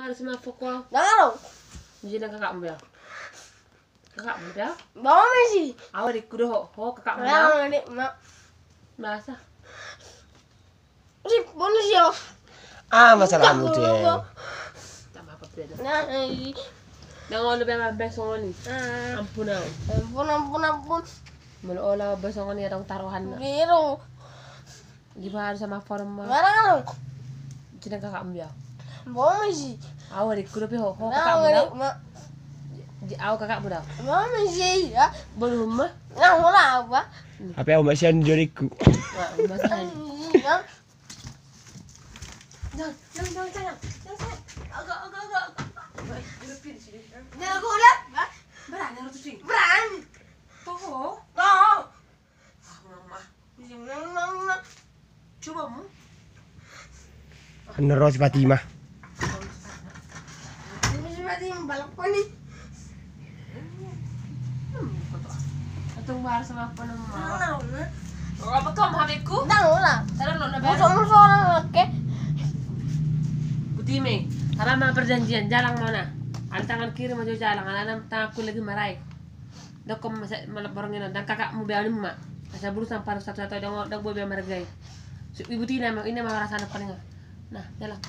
harus mafuk kok. Jangan dong. Jadi kakakmu ya. Kakakmu ya. Bawa Messi. Awak dikudu ho kakakmu ya. Jangan adik, mak. Masa. Si bonus ya. Masalahmu tuh ya. Tak apa beda. Nah, Nang lebih mabes ngoni. Ampun aku. ampun. Mula besok ngoni ada taruhan. Biru. Gimana sama forma? Barang. Jadi kakakmu ya. Bawa Messi. Awak dikudu ho kakakmu Jangan ya. adik, mak. Awak kakakmu dah. Bawa Messi ya. Belum mah. Nah, mula apa? Apa yang masih jodiku? Masalah. Jangan. Agak. Jangan aku lihat. Berani harus cuci. Berani. Toh. Tahu. Mama. Jangan. Coba mu. Neros Fatimah. Ini seperti balap nih. Atong bahar sama apa nama? Nah. Apa kau mahabiku? Tahu lah. Taruh nona Musuh orang laki. Butime. Karena mah perjanjian jalan mana? Tangan kiri maju jalan, anak tanganku lagi marai. Dokom malah borongin dan kakakmu biarin mak. Asa berusaha paruh satu-satu dong boy biar mergai. Ibu tina ini mah rasanya paling. Nah, jalan.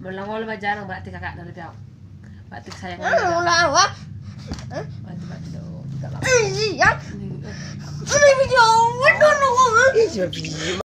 Melangol mah jarang berarti kakak dari jauh. Berarti sayang. Mula apa? Berarti do. Tidak apa. Iya. Ini video. Waduh. Siapa